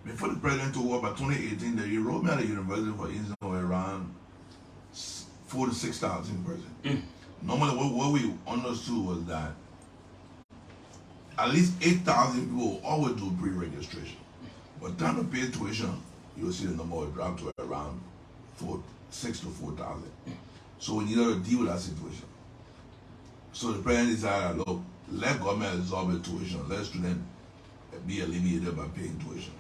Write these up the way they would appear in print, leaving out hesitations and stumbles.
before the president took over by 2018, the enrollment at the university for instance was around 4,000 to 6,000 person. Normally, what we understood was that at least 8,000 people always do pre-registration. But time to pay tuition, you'll see the number will drop to around 6,000 to 4,000. So we needed to deal with that situation. So the president decided, look, let government absorb the tuition, let students be alleviated by paying tuition.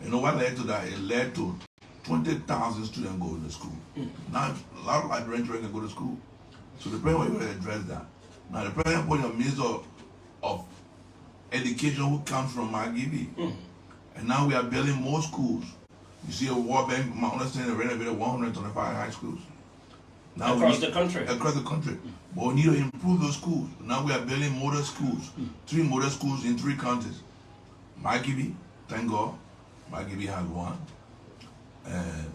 You know what led to that? It led to 20,000 students going to school. Now, a lot of Liberians can go to school. So the president was able to address that. Now, the president put a minister of education who comes from Margibi. And now we are building more schools. You see, a World Bank, my understanding, renovated 125 high schools. Now across the country. Across the country. But we need to improve those schools. Now we are building model schools. 3 model schools in 3 counties. Margibi, thank God, Margibi has 1. And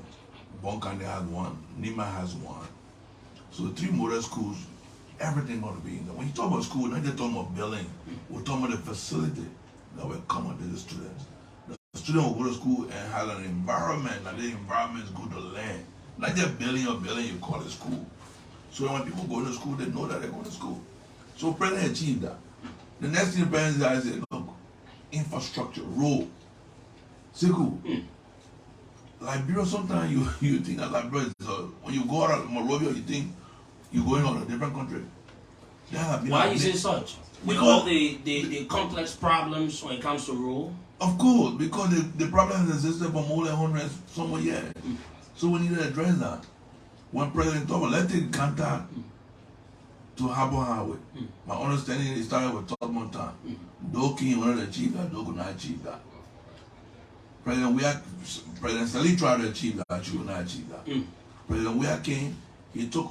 Bon County has 1. Nima has 1. So 3 model schools, everything going to be in there. When you talk about school, not just talking about building. We're talking about the facility that will accommodate the students. The student will go to school and have an environment, and the environment is good to learn. Not just building or building, you call it school. So when people go to school, they know that they're going to school. So President achieved that. The next thing the President said, look, infrastructure, road, Siku. Liberia, sometimes you think that Liberia is, when you go out of Monrovia, you think you're going on a different country. Why is it such? With all the complex problems when it comes to rule? Of course, because the problem has existed for more than 100 some years. So we need to address that. When President told us, let's take contact to Harbour Highway. My understanding is it started with Tubman Town. Doki wanted to achieve that, Doki could not achieve that. President Salih tried to achieve that, she could not achieve that. President Weah came, he took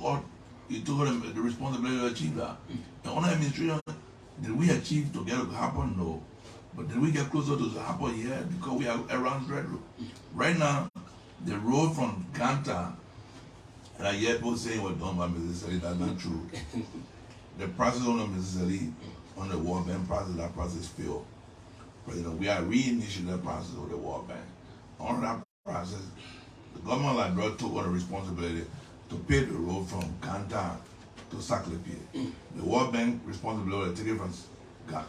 the responsibility to achieve that. And on the administration, did we achieve to get to happen? No. But did we get closer to the Harbour? Yeah, because we are around Red Road. Right now, the road from Ganta, and I hear people saying was done by Mrs. Salih, that's not true. The process on the Mrs. Salih, on the World Bank process, that process failed. President, we are reinitiating that process with the World Bank. On that process, the government of Liberia took on the responsibility to pay the road from Ganta to Saclipie. The World Bank responsibility to take it from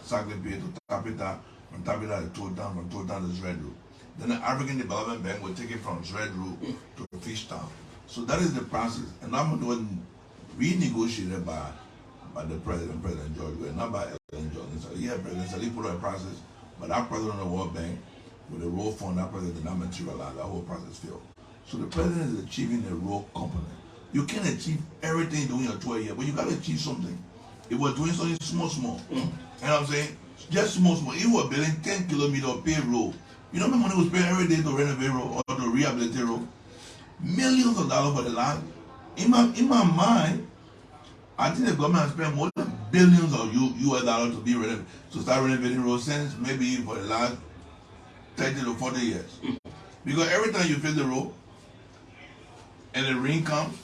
Saclipie to Tapita, from Tapita to Totown, from Totown to Red Road. Then the African Development Bank will take it from Red Road to Fishtown. So that is the process. And that was renegotiated by the President George Weah, not by Ellen Johnson. So yeah, President Salih put on a process, but that President of the World Bank, with the road fund, that President did not materialize. That whole process failed. So the President is achieving a road component. You can't achieve everything doing your 12 years, but you got to achieve something. If we're doing something small, you know what I'm saying? Just small. If we're building 10 kilometers of paved road, you know how much money was spent every day to renovate road or to rehabilitate road? Millions of dollars for the land. In my mind, I think the government has spent more than billions of US dollars to be renovated, to start renovating roads since maybe for the last 30 to 40 years. Because every time you fix the road and the rain comes,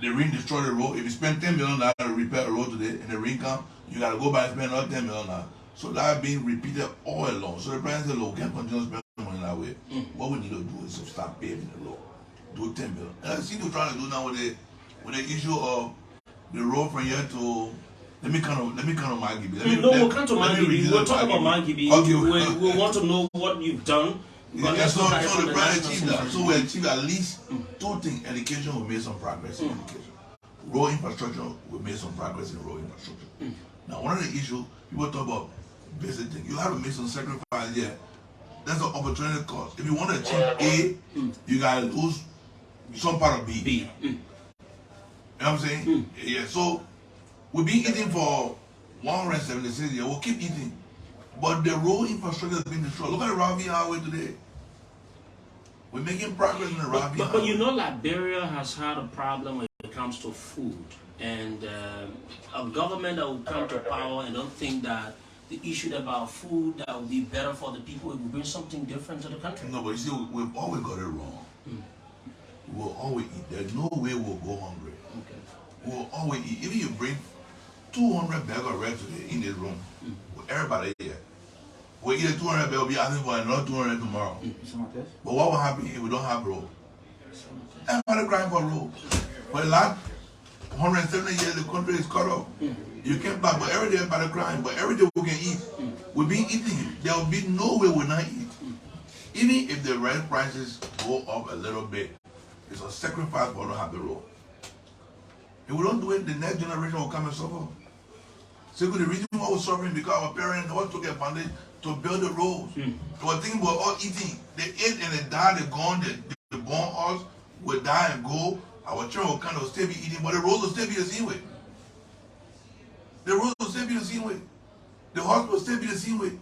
the rain destroys the road. If you spend $10 million to repair a road today and the rain comes, you got to go back and spend another $10 million. So that being repeated all along. So the president said, look, we can't continue to spend money that way. What we need to do is to start paving the road. Do 10 million. And I see they're trying to do now with the issue of the road from here to let me come to Margibi. We'll come to Margibi. We'll talk about Margibi. Okay. We want to know what you've done. So the president achieved that. So we achieved at least 2 things. Education, we made some progress in education. Road infrastructure, we made some progress in road infrastructure. Now one of the issues, people talk about visiting. You have to make some sacrifice here. That's an opportunity cost. If you want to achieve A, you gotta lose some part of B. You know what I'm saying? Yeah, so we've been eating for 176 years. We'll keep eating. But the road infrastructure has been destroyed. Look at the Ravi Highway today. We're making progress in the Ravi Highway. But you know, Liberia has had a problem when it comes to food. And a government that will come to power and don't think that the issue about food that will be better for the people, it will bring something different to the country. No, but you see, we've always got it wrong. We'll always eat. There's no way we'll go hungry. Okay. We'll always eat. If you bring 200 bags of rice today in this room with everybody here, We eat a 200, we'll be asking for another 200 tomorrow. But what will happen if we don't have road? Everybody crying for road. For the last 170 years, the country is cut off. You can't buy, but every day everybody crying. But every day we can eat. We've been eating. There will be no way we'll not eat. Even if the rent prices go up a little bit, it's a sacrifice for us to have the road. If we don't do it, the next generation will come and suffer. So the reason why we're suffering because our parents always took advantage to build the roads. They were thinking we're all eating. They ate and they died, they're gone, they born us, will die and go. Our children will kind of still be eating, but the roads will still be the same way. The roads will still be the same way. The hospital will still be the same way.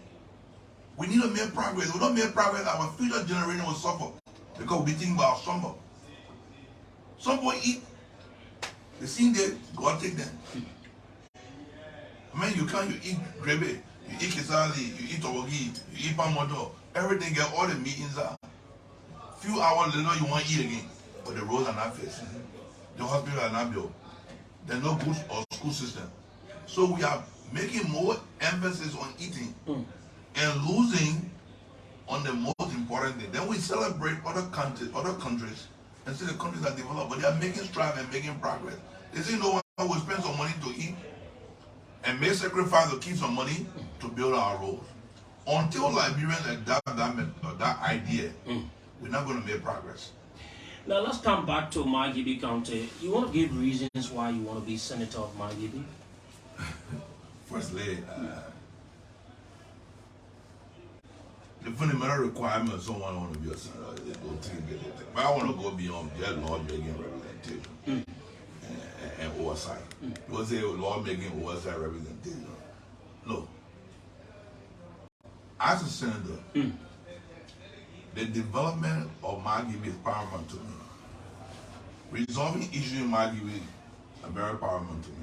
We need to make progress. If we don't make progress, our future generation will suffer because we're thinking about summer. Some people eat. They see that God take them. I mean, you eat gravy, you eat kesali, you eat tobogi, you eat pamoto, everything get all the meat inside. Few hours later, you want to eat again. But the roads are not fixed. The hospitals are not built. There's no good or school system. So we are making more emphasis on eating and losing on the most important thing. Then we celebrate other countries and see the countries that develop, but they are making strides and making progress. They say no one will spend some money to eat and make sacrifice to keep some money to build our roads. Until Liberians adopt that idea, we're not going to make progress. Now let's come back to Margibi County. You want to give reasons why you want to be senator of Margibi? Firstly, the fundamental requirement of someone want to be a senator is go take. But I want to go beyond just lawmaking representation and oversight. You want to say lawmaking, oversight, representation. No. As a senator, the development of Margibi is paramount to me. Resolving issues in Margibi are very paramount to me.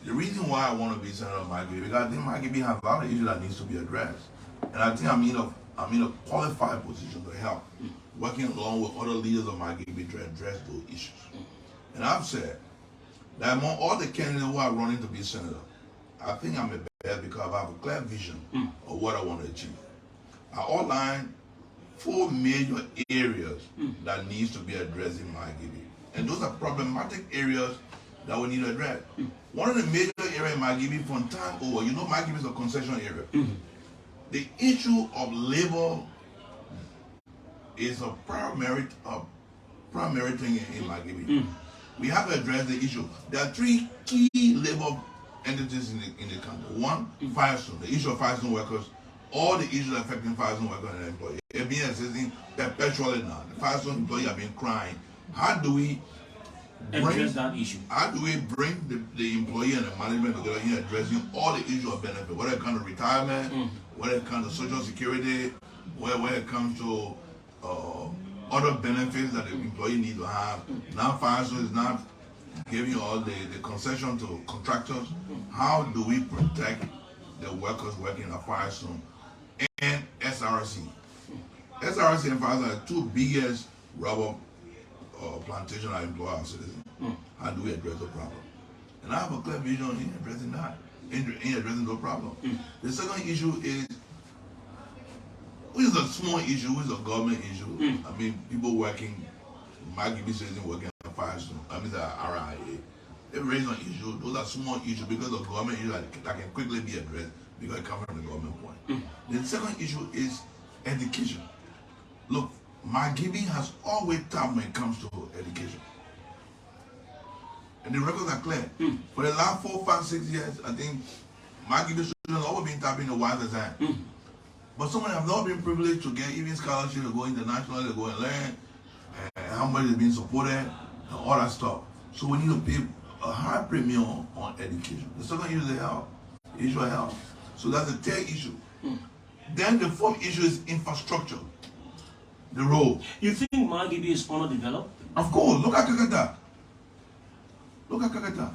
The reason why I want to be senator of Margibi because I think Margibi has a lot of issues that needs to be addressed, and I think I'm in a qualified position to help, working along with other leaders of Margibi to address those issues. And I've said that among all the candidates who are running to be senator, I think I'm the best because I have a clear vision of what I want to achieve. I outlined 4 major areas that needs to be addressed in Margibi. And those are problematic areas that we need to address. One of the major areas in Margibi from time over, you know Margibi is a concession area. The issue of labor is a primary thing in Margibi. We have to address the issue. There are 3 key labor entities in the country. One, Firestone, the issue of Firestone workers, all the issues affecting Firestone workers and employees. They've been existing perpetually now. The Firestone employees have been crying. How do we address that issue? How do we bring the employee and the management together in addressing all the issues of benefit, whether it comes to retirement, whether it comes to social security, whether it comes to other benefits that the employee need to have. Now Firestone is not giving all the concession to contractors. How do we protect the workers working at Firestone and SRC? SRC and Firestone are the 2 biggest rubber plantation that employ our citizens. How do we address the problem? And I have a clear vision in addressing that, in addressing the problem. The second issue is, which is a small issue, which is a government issue. I mean, people working, Margibi citizens working at Firestone, I mean the RIA, they raise an issue. Those are small issues because of government issues that can quickly be addressed because it comes from the government point. The second issue is education. Look, Margibi has always tapped when it comes to education. And the records are clear. For the last 4, 5, 6 years, I think Margibi students have always been tapping the wise design. But some of them have not been privileged to get even scholarships to go international, to go and learn, and how much is being supported, and all that stuff. So we need to pay a high premium on education. The second issue is health. The issue of health. So that's the third issue. Then the fourth issue is infrastructure. The road. You think Margibi is underdeveloped? Of course. Look at Kakata. Look at Kakata.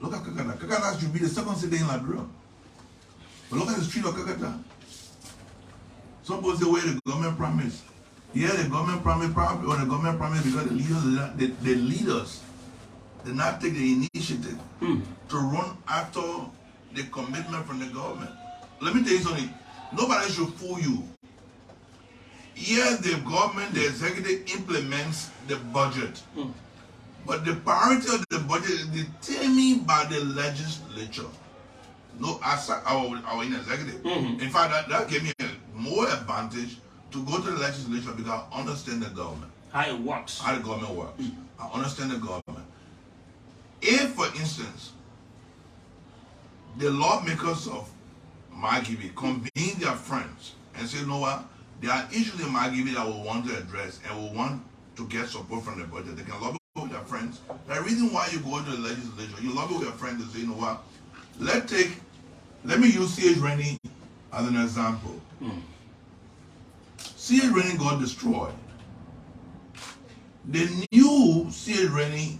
Look at Kakata. Kakata should be the second city in Liberia. But look at the street of Kakata. Some people say, where the government promised. Yeah, the government promised because the leaders did not take the initiative to run after the commitment from the government. Let me tell you something. Nobody should fool you. Yes, the government, the executive implements the budget. But the priority of the budget is determined by the legislature. No, our executive. In fact, that gave me more advantage to go to the legislature because I understand the government. How it works. How the government works. I understand the government. If, for instance, the lawmakers of Margibi convene their friends and say, you know what, there are issues in Margibi that we want to address and we want to get support from the budget. They can lobby with their friends. The reason why you go to the legislature, you lobby with your friends and say, you know what, let me use C.H. Rennie as an example. C.H. Rennie got destroyed. The new C.H. Rennie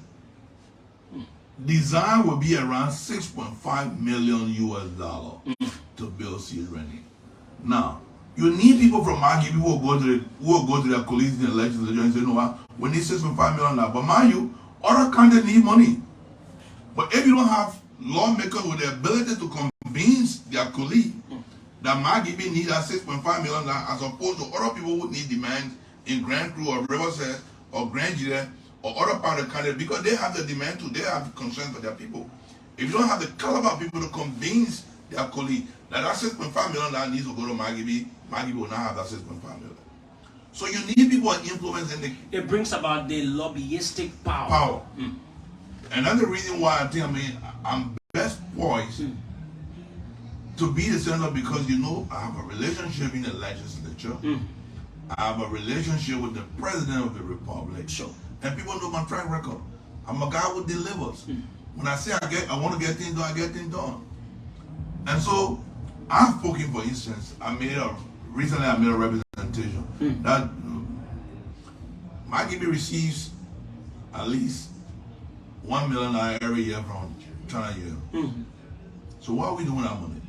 design will be around $6.5 million to build C.H. Rennie. Now, you need people from Magi who will go to their colleagues in the legislature and say, you know what, we need $6.5 million. But mind you, other countries need money. But if you don't have lawmakers with the ability to convince their colleague that Magi need that $6.5 million as opposed to other people who need demand in Grand Crew or Riverside or Grand Gire or other part of the country, because they have the demand too, they have concerns for their people. If you don't have the caliber of people to convince their colleague that $6.5 million needs to go to Margibi will not have that $6.5 million. So you need people with influence in the... It brings about the lobbyistic power. And that's the reason why I think I'm best poised to be the senator, because you know I have a relationship in the legislature. I have a relationship with the president of the republic. Sure. And people know my track record. I'm a guy who delivers. When I say I want to get things done, I get things done. And so I've spoken, for instance, recently I made a representation that Margibi receives at least $1 million every year from China Youth. So what are we doing with our money?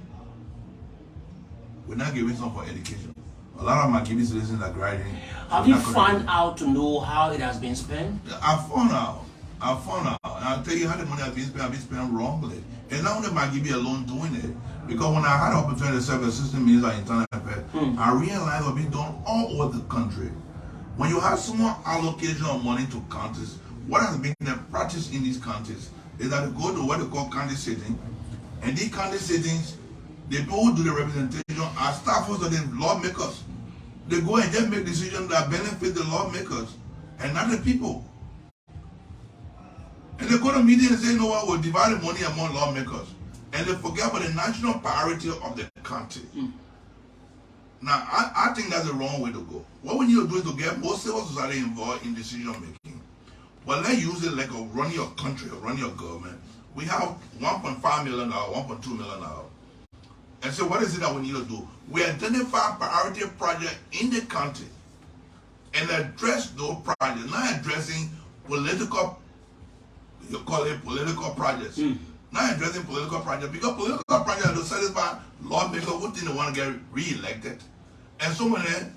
We're not giving some for education. A lot of Margibi citizens are graduating. Have you found out to know how it has been spent? I found out. And I'll tell you how the money has been spent wrongly. And not only Margibi alone doing it, because when I had the opportunity to serve as assistant minister in internal affairs, I realized what being done all over the country. When you have small allocation of money to counties, what has been the practice in these counties is that they go to what they call county sitting, and these county sittings, the people who do the representation are staffers of the lawmakers. They go and just make decisions that benefit the lawmakers and not the people. And they go to meetings and say, you know what, we'll divide the money among lawmakers. And they forget about the national priority of the country. Now, I think that's the wrong way to go. What we need to do is to get more civil society involved in decision making. Well, let's use it like running your country or running your government. We have $1.5 million, $1.2 million. And so what is it that we need to do? We identify priority projects in the country and address those projects, not addressing political, you call it political projects. Not addressing political projects, because political projects are to satisfy lawmakers who think they want to get re-elected. And so when they,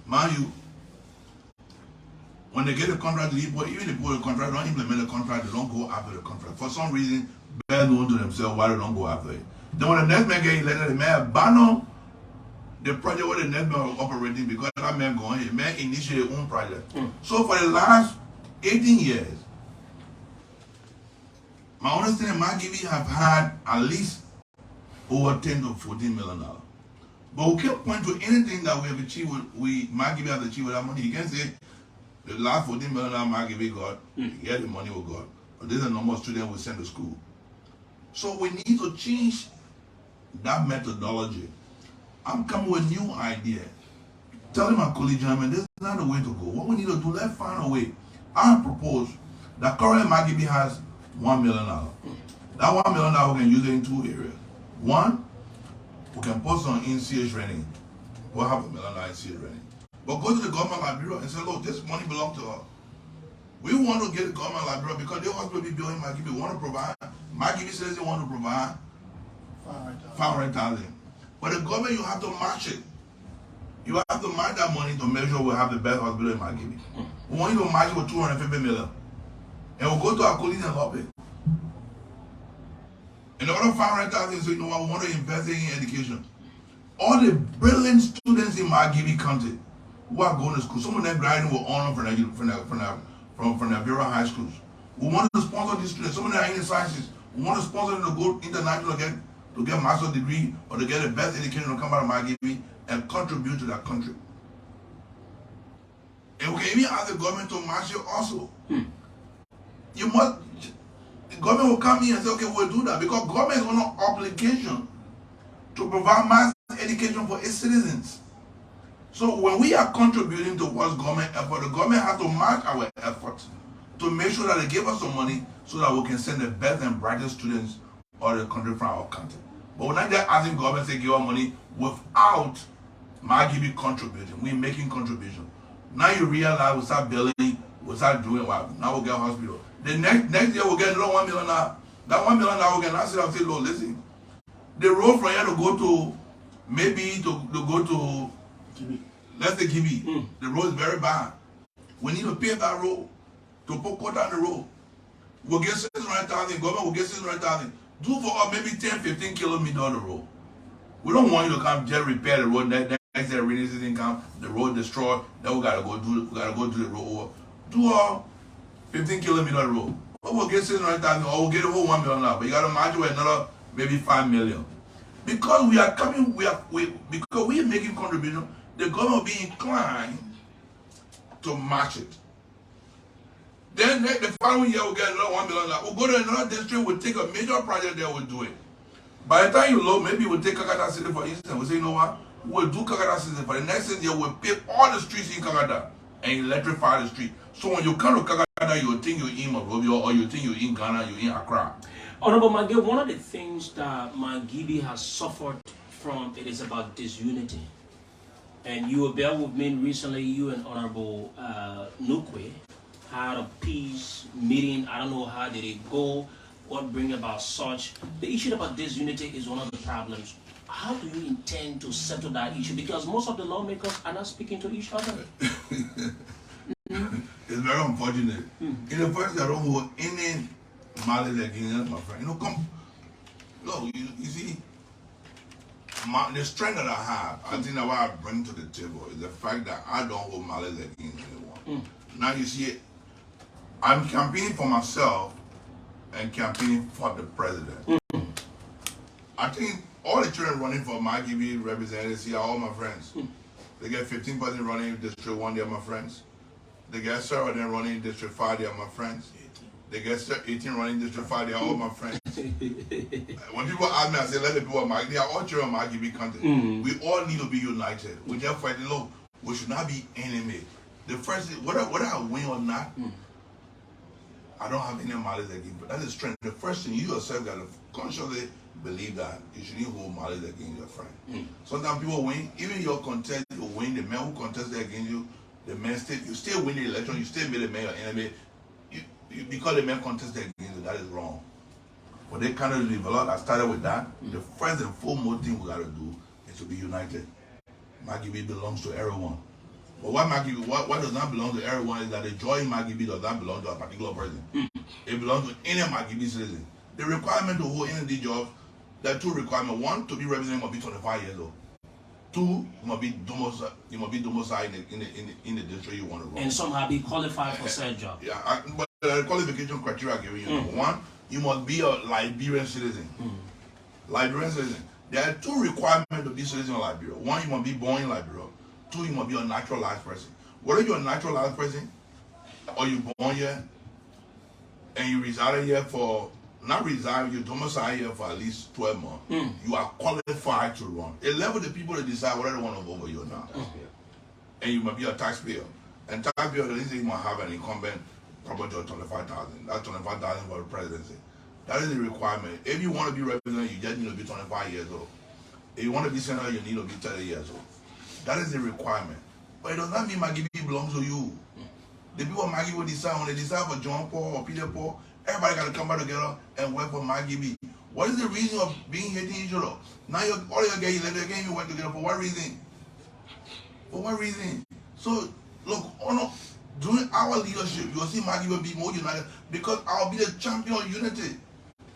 mind you, when they get a contract, even if they put a contract, don't implement the contract, they don't go after the contract. For some reason, better known to themselves why they don't go after it. Then when the next man gets elected, the man abandon the project where the next man was operating because that man going, the man initiated his own project. So for the last 18 years, my understanding, Margibi have had at least over $10 to $14 million. But we can't point to anything that we have achieved. Margibi has achieved with that money. You can't say the last $14 million Margibi got, yeah, the money we got. But this is the number of students we send to school. So we need to change that methodology. I'm coming with a new idea. Telling my colleague, gentlemen, this is not the way to go. What we need to do, let's find a way. I propose that currently Margibi has $1 million. That $1 million we can use it in two areas. One, we can put some in C.H. Rennie. We'll have $1 million in C.H. Rennie. But go to the government library and say, look, this money belongs to us. We want to get the government library because they also be building Margibi. We want to provide. Margibi says they want to provide 500,000. But the government, you have to match it. You have to match that money to make sure we have the best hospital in Margibi. We want you to match it with $250 million. And we'll go to our colleagues and lobby. And the other 500,000 say, you know what, we want to invest in education. All the brilliant students in Margibi County who are going to school, some of them graduating with honor from the Bureau High Schools. We want to sponsor these students. Some of them are in the sciences. We want to sponsor them to go international to get a master's degree or to get the best education to come out of Margibi and contribute to that country. And we can even ask the government to match it also. You must, the government will come here and say, okay, we'll do that, because government is on an obligation to provide mass education for its citizens. So when we are contributing towards government effort, the government has to match our efforts to make sure that they give us some money so that we can send the best and brightest students of the country from our country. But we're not just asking government to give us money without Margibi contributing. We're making contribution. Now you realize we start building, we start doing what? Now we'll get a hospital. The next year we'll get another $1 million. That $1 million we can now sit and say, Lord, listen, the road from here to go to, maybe to go to, let's say Gibi, the road is very bad. We need to pave that road, to put down the road. We'll get 600,000, government will get 600,000. Do for us maybe 10, 15 kilometers on the road. We don't want you to come just repair the road. Next day rainy season come, the road destroyed. Then we gotta go do the road over. Do 15 kilometers on the road. But we'll get 600,000 or we'll get a whole $1 million now. But you gotta match with another maybe 5 million. Because we are coming, because we are making contribution, the government will be inclined to match it. Then the following year we'll get another $1 million. We'll go to another district, we'll take a major project there, we'll do it. By the time you load, maybe we'll take Kakata City for instance, we'll say, you know what, we'll do Kakata City for the next year, we'll pave all the streets in Kakata and electrify the street. So when you come to Kakata, you think you're in Monrovia or you think you're in Ghana, you're in Accra. Honorable McGill, one of the things that Margibi has suffered from, it is about disunity. And you were there with me recently, you and Honorable Nukwe had a peace meeting. I don't know how did it go, what bring about such. The issue about disunity is one of the problems. How do you intend to settle that issue? Because most of the lawmakers are not speaking to each other. It's very unfortunate. In the first, I don't hold any malice against my friend. You know, come, look, you see, the strength that I have, I think that what I bring to the table is the fact that I don't hold malice against anyone. Now you see, I'm campaigning for myself and campaigning for the president. I think all the children running for Margibi representatives are all my friends. They get 15% running in District 1, they are my friends. They get 7 running in District 5, they are my friends. They get 18 running in District 5, they are all my friends. When people ask me, I say, let the people of Margibi, they are all children of Margibi County. We all need to be united. We just fight. Look, we should not be enemies. The first thing, whether I win or not, I don't have any malice against, but that is strength. The first thing, you yourself got to consciously believe that you shouldn't hold malice against your friend. Sometimes people win, even your contest, you win, the man who contested against you, the man you still win the election, you still made the man your enemy. Because the man contested against you, that is wrong. But they kind of live a lot. I started with that. The first and foremost thing we got to do is to be united. Margibi belongs to everyone. But what does not belong to everyone is that the joy in Margibi does not belong to a particular person. It belongs to any Margibi citizen. The requirement to hold any of these jobs, there are two requirements. One, to be represented must be 25 years old. Two, you must be domiciled in the district you want to run. And somehow be qualified for said job. Yeah, but the qualification criteria given you. One, you must be a Liberian citizen. Liberian citizen. There are two requirements to be citizen of Liberia. One, you must be born in Liberia. Two, you must be a naturalized person. Whether you're a naturalized person or you're born here and you reside here for, not reside, you domicile here for at least 12 months, you are qualified to run. It levels the people to decide whether they want to vote for you or not. And you must be a taxpayer. And taxpayer, at least you must have an incumbent property of 25,000. That's 25,000 for the presidency. That is the requirement. If you want to be represented, you just need to be 25 years old. If you want to be senator, you need to be 30 years old. That is the requirement. But it does not mean Margibi belongs to you. The people of Margibi will decide, when they decide for John Paul or Peter Paul, everybody got to come back together and work for Margibi. What is the reason of being hating each other? Now all your guys can't even work together. For what reason? For what reason? So, look, during our leadership, you will see Margibi will be more united because I'll be the champion of unity.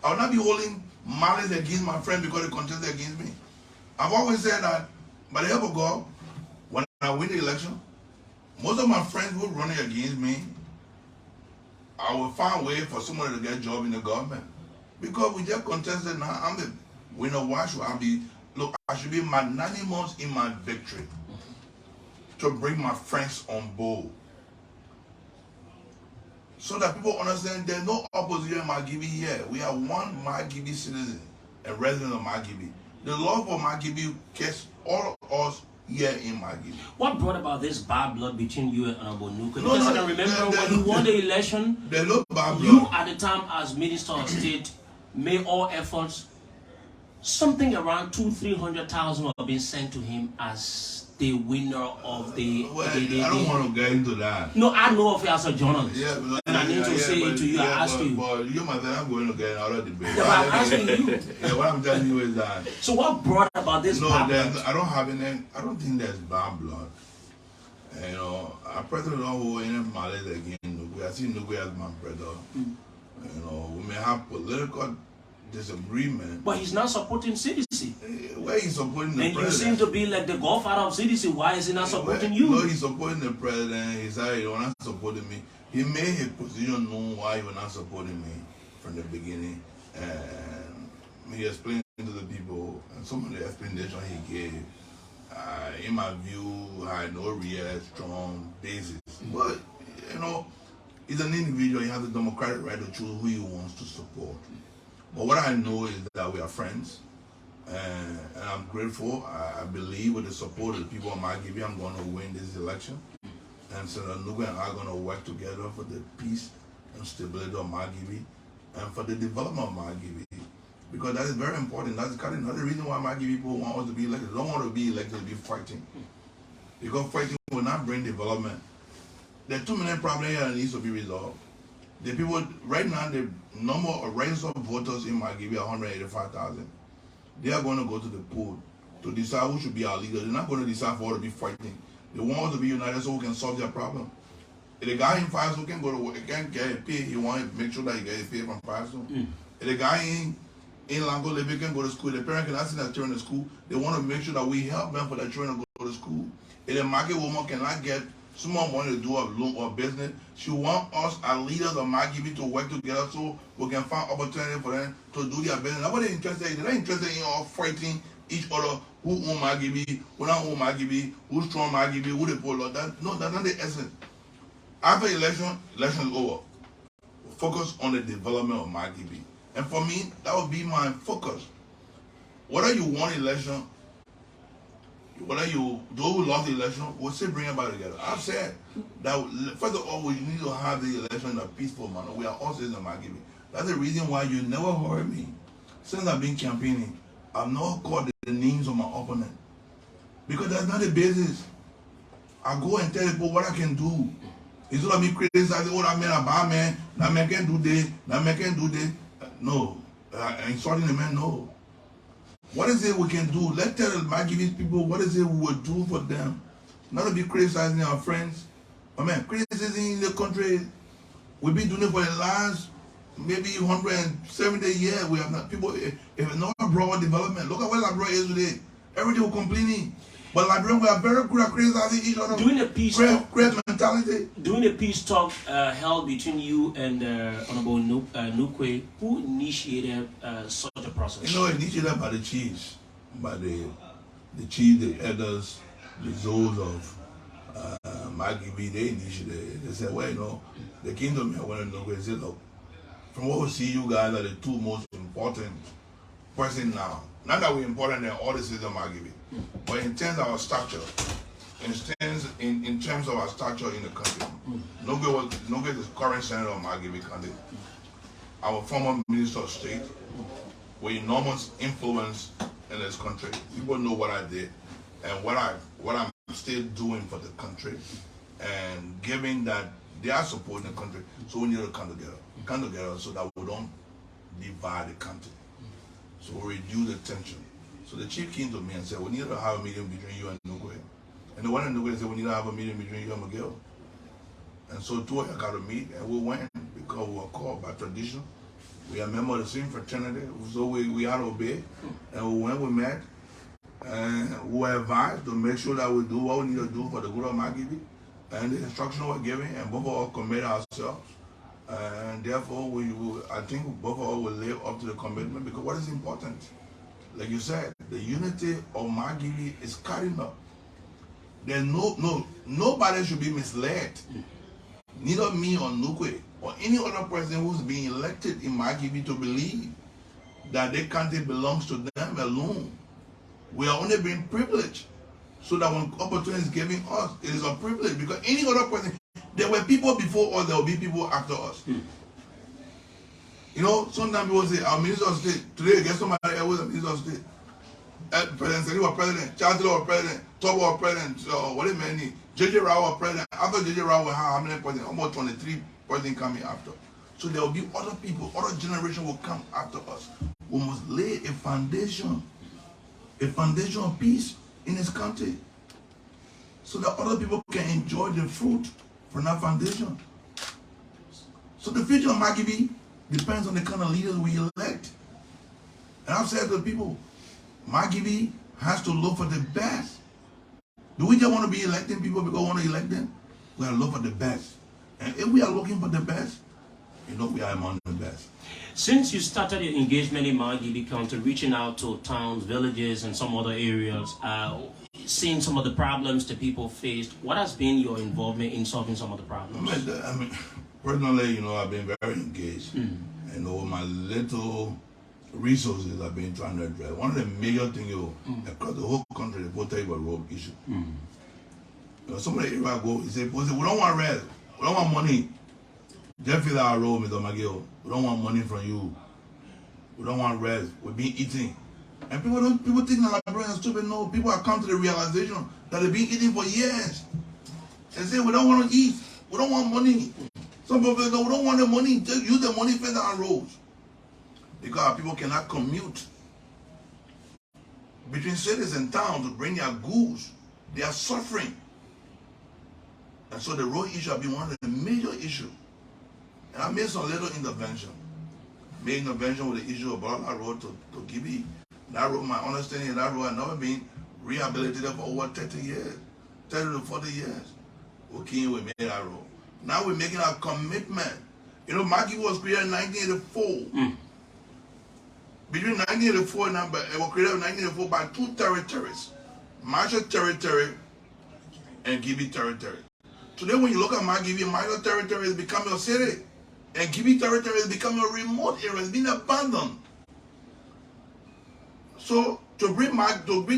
I will not be holding malice against my friend because they contested against me. I've always said that by the help of God, when I win the election, most of my friends who running against me, I will find a way for somebody to get a job in the government. Because we just contested now, I'm the winner. Why should I be? Look, I should be magnanimous in my victory to bring my friends on board. So that people understand there's no opposition in Margibi here. We are one Margibi citizen and resident of Margibi. The love for Margibi gets all of us here in Margibi. What brought about this bad blood between you and Honorable Nuke? Because I can remember when you won the election, there's no bad blood. You at the time as Minister of State made all efforts. Something around 200,000-300,000 were being sent to him as the winner of the. I don't want to get into that. No, I know of you as a journalist. Yeah, and I need to say it to you. I ask you. But you might say I'm going to get out of the debate. Yeah, but I'm asking you. Yeah, what I'm telling you is that. So what brought about this? No, I don't have any. I don't think there's bad blood. You know, I personally don't hold any malice against Nuke. I see Nuke as my brother. You know, we may have political disagreement. But he's not supporting CDC. Where he's supporting the and president. You seem to be like the godfather of CDC. Why is he not supporting you? No, he's supporting the president. He said he was not supporting me. He made his position known why he was not supporting me from the beginning. And he explained to the people, and some of the explanation he gave, in my view, had no real strong basis. But, you know, he's an individual. He has a democratic right to choose who he wants to support. But what I know is that we are friends, and I'm grateful. I believe with the support of the people of Margibi, I'm going to win this election. And Senator Nuke and I are going to work together for the peace and stability of Margibi and for the development of Margibi. Because that is very important. That's kind of another reason why Margibi people want us to be elected. They don't want to be elected to be fighting. Because fighting will not bring development. There are too many problems here that needs to be resolved. The people, right now, the number of registered voters in Margibi are 185,000. They are going to go to the poll to decide who should be our leader. They're not going to decide for us to be fighting. They want us to be united so we can solve their problem. If the guy in Faso can go to work, he can't get a pay, he wants to make sure that he gets a pay from Faso. If the guy in Lango Lebe can go to school, the parent cannot send their children to school, they want to make sure that we help them for their children to go to school. If the market woman cannot get small money to do a loan or business, she wants us as leaders of Margibi to work together so we can find opportunity for them to do their business. Nobody interested. They're not interested in all fighting each other. Who own Margibi? Who don't own Margibi? Who's strong Margibi? Who the poor? No, that's not the essence. After election is over. Focus on the development of Margibi. And for me, that would be my focus. Whether you won election, whether you those who lost the election, we'll still bring everybody together. I've said that first of all, we need to have the election in a peaceful manner. We are all citizens of Margibi. That's the reason why you never heard me. Since I've been campaigning, I've not called the names of my opponent. Because that's not the basis. I go and tell people what I can do. Instead of me criticizing, oh, that man a bad man, that man can't do this, that man can't do this. No. Insulting the man, no. What is it we can do? Let's tell the Margibi people what is it we will do for them. Not to be criticizing our friends. I mean, criticizing in the country, we've been doing it for the last maybe 170 years. We have not people, if not broad development. Look at what Liberia is today. Everything we're complaining. But Liberians, we are very good at criticizing each other. During the peace talk, mentality. During the peace talk held between you and Honorable Nuke, who initiated such a process? You know, initiated by the chiefs, by the chiefs, the elders, the zones of Margibi. They initiated it. They said, well, you know, the kingdom here went to Nuke and said, look, from what we see, you guys are the two most important persons now. Not that we're important in all the citizens of Margibi, but in terms of our stature, in terms of our stature in the country. Nuke is the current senator of Margibi County. Our former minister of state, with enormous influence in this country. People know what I did and what I'm still doing for the country, and given that they are supporting the country, so we need to come together so that we don't divide the country. So we reduce the tension. So the chief came to me and said, we need to have a meeting between you and Nuke. And the one in Nuke said, we need to have a meeting between you and McGill. And so two of us got to meet, and we went because we were called by tradition. We are members of the same fraternity, so we had to obey. And when we met, we were advised to make sure that we do what we need to do for the good of Margibi. And the instructions were given, and both of us committed ourselves. And therefore, I think both of us will live up to the commitment, because what is important? Like you said, the unity of Margibi is carrying up. There's nobody should be misled. Neither me or Nukwe or any other person who's being elected in Margibi to believe that their country belongs to them alone. We are only being privileged, so that when opportunity is given us, it is a privilege, because any other person, there were people before us, there will be people after us. You know, sometimes people say, our minister of state, today get somebody else was a minister of state. President Sani was president, Chancellor was president, Tobo was president, what do you mean? JJ Rao was president. After JJ Rao, we have how many presidents? Almost 23 presidents coming after. So there will be other people, other generation will come after us. We must lay a foundation of peace in this country, so that other people can enjoy the fruit from that foundation. So the future of Margibi depends on the kind of leaders we elect. And I've said to people, Margibi has to look for the best. Do we just want to be electing people because we want to elect them? We have to look for the best. And if we are looking for the best, you know we are among the best. Since you started your engagement in Margibi County, reaching out to towns, villages, and some other areas, seeing some of the problems that people faced, what has been your involvement in solving some of the problems? I mean, personally, you know, I've been very engaged. And over my little resources, I've been trying to address. One of the major things, across the whole country, the potable road issue. You know, some of the area I go, he said, we don't want rest, we don't want money. Just fill our road, Mr. McGill. We don't want money from you. We don't want rest. We've been eating. And people think that Liberians are stupid. No, people have come to the realization that they've been eating for years. They say, we don't want to eat. We don't want money. Some people say, no, we don't want the money. Just use the money for our roads. Because our people cannot commute between cities and towns to bring their goods. They are suffering. And so the road issue has been one of the major issues. And I made some little intervention. Made intervention with the issue of Bala Road to Gibi. That road, my understanding of that road had never been rehabilitated for over 30 years. 30 to 40 years. Okay, we made that road. Now we're making our commitment. You know, Magi was created in 1984. Between 1984 and now, it was created in 1984 by two territories. Marshall Territory and Gibi Territory. Today when you look at Margibi, Marshall Territory is becoming a city. And Gibi Territory is becoming a remote area. It's been abandoned. So to bring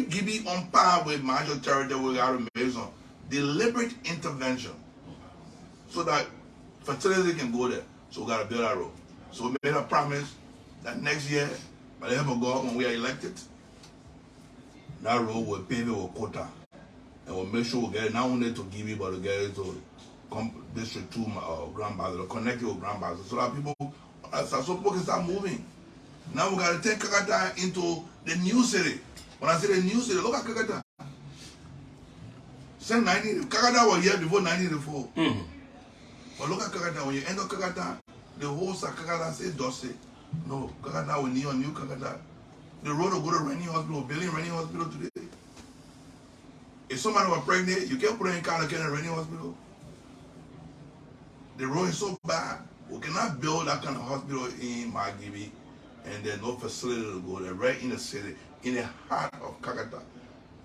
Gibi on par with Marshall Territory, we got to make some deliberate intervention so that fertility can go there. So we got to build that road. So we made a promise that next year, by the help of God, when we are elected, that road will pave it with quota. And we'll make sure we get it not only to Gibi, but to get it to District 2 Grand Bazaar, connect it with Grand Bazaar, so that people can start moving. Now we got to take Kakata into the new city. When I say the new city, look at Kakata. Kakata was here before 1984. But look at Kakata. When you enter Kakata, the whole Kakata says Dosse. No, Kakata will need a new Kakata. The road will go to Rennie Hospital, building Rennie Hospital today. If somebody was pregnant, you can't put her in Canada in Rennie Hospital. The road is so bad, we cannot build that kind of hospital in Margibi, and there's no facility to go there, right in the city, in the heart of Kakata.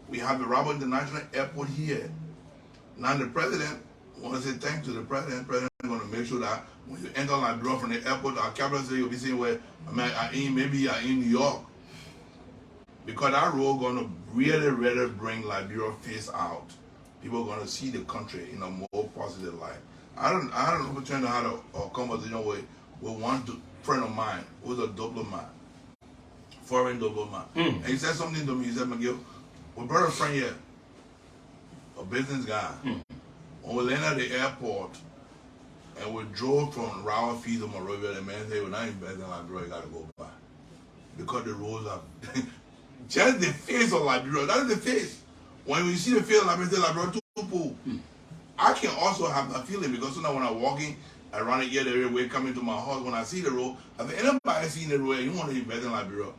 We have the Rabo International Airport here. Now the president, I want to say thanks to the president. The president is going to make sure that when you enter Liberia from the airport, our capital city, you'll be seeing where, maybe you're in New York. Because that road is going to really bring Liberia face out. People are going to see the country in a more positive light. I had an opportunity to have a conversation with one friend of mine who was a diplomat, foreign diplomat. And he said something to me. He said, McGill, we brought a friend here, a business guy. When we landed at the airport and we drove from Rawa Field to Monrovia, the man said, we're not investing in Liberia, you got to go back. Because the roads are just the face of Liberia. That is the face. When you see the face of Liberia, Liberia too full. I can also have that feeling because sometimes when I'm walking I run it here the way coming to my house. When I see the road, I think anybody seen the road, you want to invest in Liberia.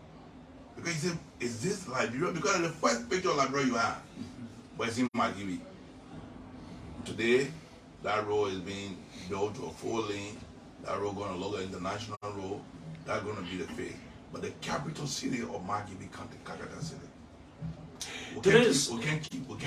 Because he said, is this Liberia? Because it's the first picture of Liberia you have. But it's in Margibi. Today, that road is being built to a 4-lane. That road going to look like international road. That's going to be the face. But the capital city of Margibi County, Candidacy City. We can't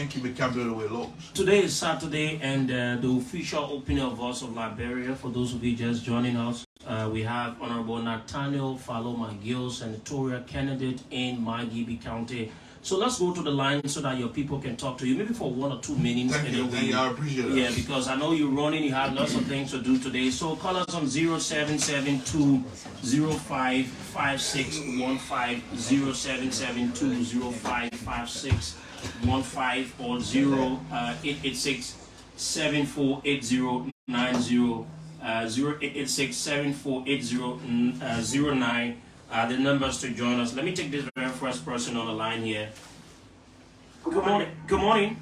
keep the capital the way it looks. Today is Saturday, and the official opening of Voice of Liberia. For those of you just joining us, we have Honorable Nathaniel Farlo McGill, senatorial candidate in Margibi County. So let's go to the line so that your people can talk to you, maybe for 1 or 2 minutes. Thank you. I appreciate it. Yeah, because I know you're running, you have lots of things to do today. So call us on 0772 055615, 0772 055615, or 0886 748090, 0886 748009. The numbers to join us. Let me take this very first person on the line here. Good morning. Good morning.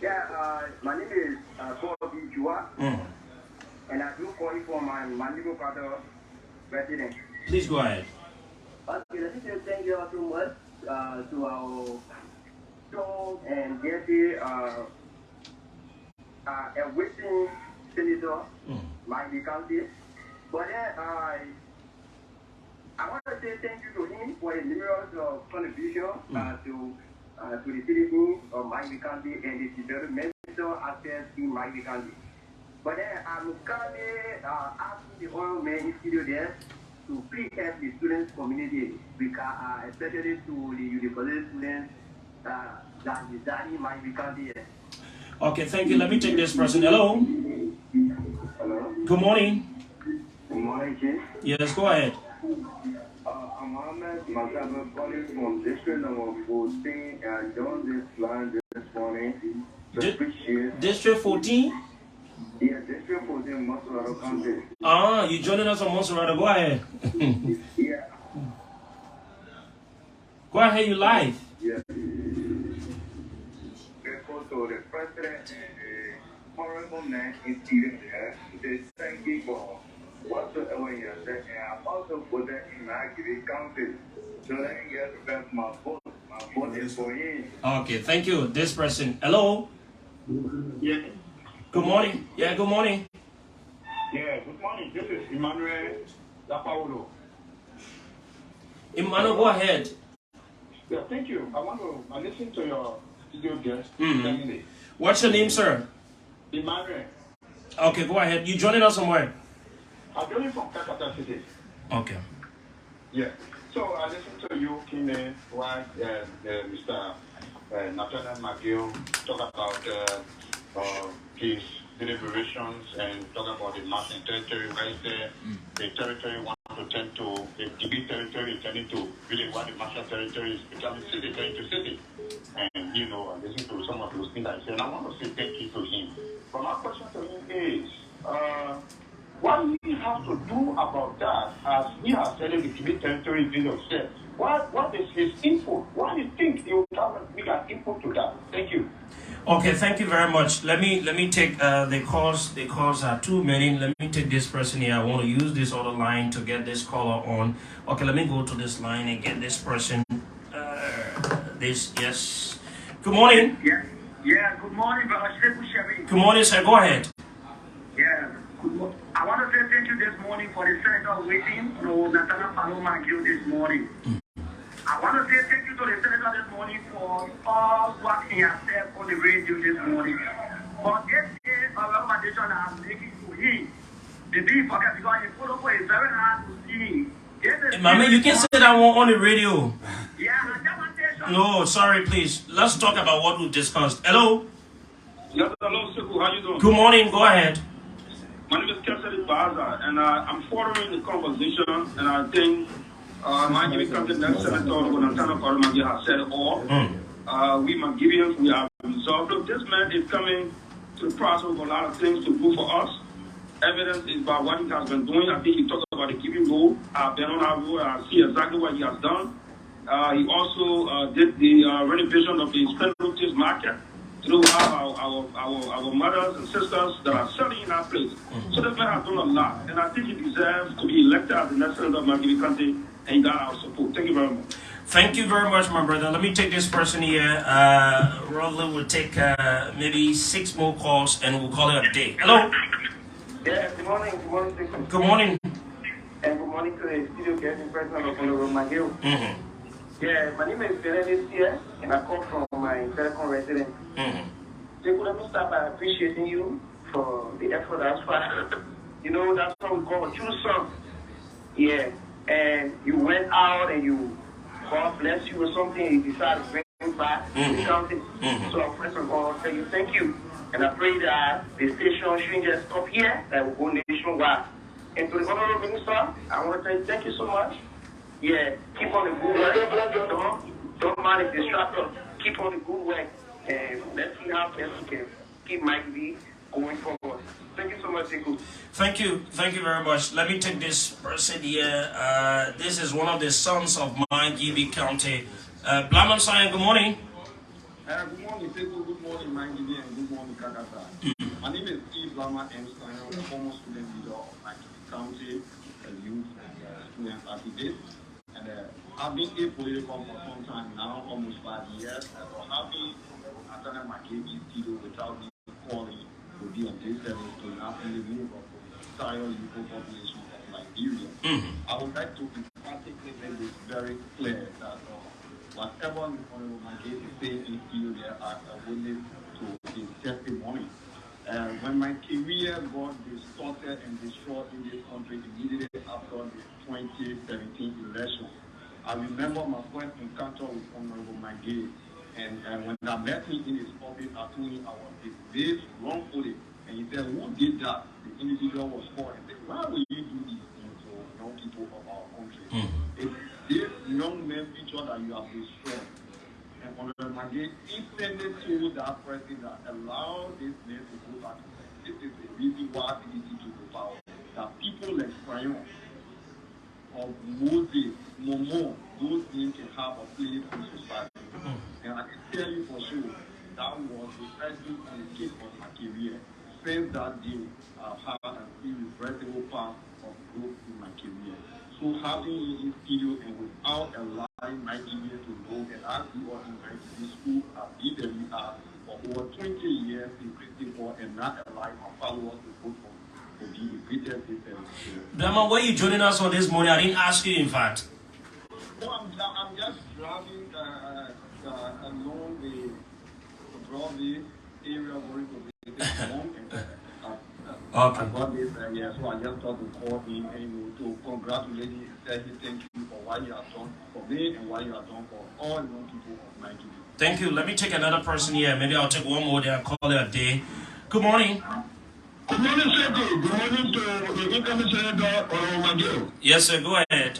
Yeah, my name is Bobby Jua, and I do call you for my Mandigo brother resident. Please go ahead. Okay, let me say thank you all so much to our strong and guilty witness Senator Margibi County. But then I want to say thank you to him for his numerous contributions to the citizens of Margibi County and the developmental aspects in Margibi County. But then I'm currently asking the oil man in studio there to please help the students community, because especially to the university students that reside in Margibi County. Okay, thank you. Let me take this person. Hello. Hello. Good morning. Good morning, Jim. Yes, go ahead. I'm Mohammed Mazaba calling from district number 14 and joined this line this morning. District 14? Yeah, district 14, Monserrato County. Ah, you joining us on Monserrato. Go ahead. Yeah. Go ahead, you live. Yeah. Therefore, so the president and the honorable man is seated there. They thank you for whatsoever you said, and I also put that in Margibi County. So let me get back my vote. My vote is for him. Okay, thank you. This person. Hello. Yeah. Good morning. Yeah, good morning. Yeah, good morning. This is Emmanuel Lapaulo. Emmanuel, go ahead. Yeah, thank you. I listen to your studio guest. What's your name, sir? Emmanuel. Okay, go ahead. You joining us somewhere? I'm joining from Candidacy City. Okay. Yeah. So I listened to you, Kine, while Mr. Nathaniel McGill talk about his deliberations and talk about the Martin territory right there. The territory want to turn to the DB territory, turning to really what the Marshall territory is becoming city, turning to city. And you know, I listened to some of those things I said, and I want to say thank you to him. But my question to him is, what do we have to do about that, as he has said in the DB territory video said? What is his input? What do you think he will have a bigger input to that? Thank you. Okay, thank you very much. Let me take the calls. The calls are too many. Let me take this person here. I want to use this other line to get this caller on. Okay, let me go to this line and get this person. Yes. Good morning. Yeah. Good morning, brother. Good morning, sir. Go ahead. Yeah. I want to say thank you this morning for the senator waiting to Nathaniel Farlo McGill this morning. I want to say thank you to the senator this morning for all what he has said on the radio this morning. But this is a recommendation I'm making to him. The big forget, because the protocol is very hard to see. Mama, you can say that one on the radio. Yeah, I just want to say something. No, sorry, please. Let's talk about what we discussed. Hello. Yes, hello, Siku. How you doing? Good morning. Go ahead. My name is Kevin Baza, and I'm following the conversation, and I think Margibi County next senator, Nathaniel Farlo McGill, has said it all. We Margibians, we are resolved. Look, this man is coming to the process of a lot of things to do for us. Evidence is about what he has been doing. I think he talked about the giving road. I've been on our road. I see exactly what he has done. He also did the renovation of the Spend market. You know, we have our mothers and sisters that are serving in that place. So the man has done a lot, and I think he deserves to be elected as the next senator of Margibi County, and he got our support. Thank you very much. Thank you very much, my brother. Let me take this person here. Roughly will take maybe 6 more calls, and we'll call it a day. Hello. Yeah, good morning. Good morning, Jason. Good morning. And good morning to the studio guest and president of Honorable McGill. Yeah, my name is Benedict here, and I come from my telecom residence. Jacob, let me start by appreciating you for the effort as far. You know, that's what we call a true son. Yeah, and you went out and you, God bless you or something, and you decided to bring back the county. So first of all, I'll tell you thank you. And I pray that the station shouldn't just stop here, that will go nationwide. And to the Honorable Minister, I want to tell you thank you so much. Yeah, keep on the good work. Don't mind the distractor. Keep on the good work. And let's see how best we can keep Magi going forward. Thank you so much, Sekou. Thank you very much. Let me take this person here. This is one of the sons of Margibi County. Blaman Sayan, good morning. Good morning, Sekou. Good morning, Margibi, and good morning, Kakata. My name is Steve Blaman M. Sayan. I'm a former student leader of Margibi County, youth and student activist. And I've been apolitical for some time now, almost 5 years. So having Nathaniel Farlo McGill without me calling would be on this level to not only move of the entire youth population of Liberia. I would like to emphatically make this very clear that whatever Honorable McGill is saying in studio there are willing to his testimony. When my career got distorted and destroyed in this country immediately after the 2017 election, I remember my first encounter with Honorable McGill, and when I met him in his office, I told him I was disgraced wrongfully, and he said, "Who did that?" The individual was called and said, "Why will you do these things to young people of our country? It's this young man feature that you have destroyed." And Honorable McGill instantly told that person that allow this man to go back. This is the reason why CDC took the power. That people like Zion, of Moses, Momo, those things can have a place in society. And I can tell you for sure, that was the icing on the cake of my career. Since that day, I've had an irreversible path of growth in my career. So having in studio and without allowing my career to grow, and I grew up in my school at BWR for over 20 years in Christian War, and not allowing my followers to vote for be the greatest system. Blama, where are you joining us on this morning? I didn't ask you, in fact. No, I'm just driving along the Broadway area going to visit home. Okay. I got this, so I just thought to call him and to congratulate him and say thank you for what you have done for me and what you have done for all young people of Nigeria. Thank you. Let me take another person here. Maybe I'll take one more there and call it a day. Good morning. Good morning, sir. Good morning to the incoming Senator McGill. Yes, sir. Go ahead.